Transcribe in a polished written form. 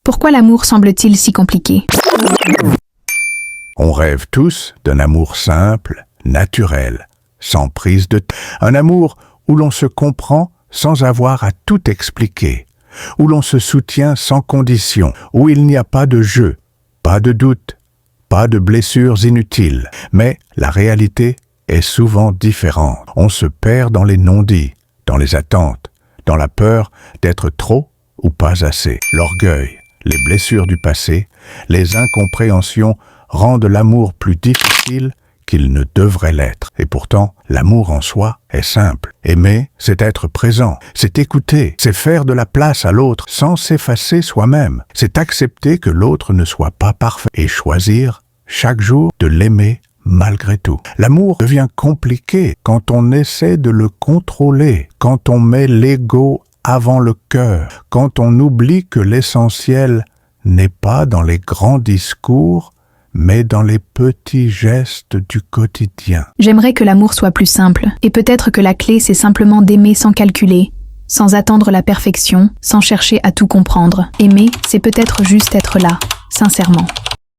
Pourquoi l'amour semble-t-il si compliqué? On rêve tous d'un amour simple, naturel, sans prise de tête. Un amour où l'on se comprend sans avoir à tout expliquer, où l'on se soutient sans condition, où il n'y a pas de jeu, pas de doute, pas de blessures inutiles. Mais la réalité est souvent différente. On se perd dans les non-dits, dans les attentes, dans la peur d'être trop ou pas assez. L'orgueil, les blessures du passé, les incompréhensions rendent l'amour plus difficile qu'il ne devrait l'être. Et pourtant, l'amour en soi est simple. Aimer, c'est être présent, c'est écouter, c'est faire de la place à l'autre sans s'effacer soi-même. C'est accepter que l'autre ne soit pas parfait et choisir chaque jour de l'aimer malgré tout. L'amour devient compliqué quand on essaie de le contrôler, quand on met l'ego avant le cœur, quand on oublie que l'essentiel n'est pas dans les grands discours, mais dans les petits gestes du quotidien. J'aimerais que l'amour soit plus simple, et peut-être que la clé c'est simplement d'aimer sans calculer, sans attendre la perfection, sans chercher à tout comprendre. Aimer, c'est peut-être juste être là, sincèrement.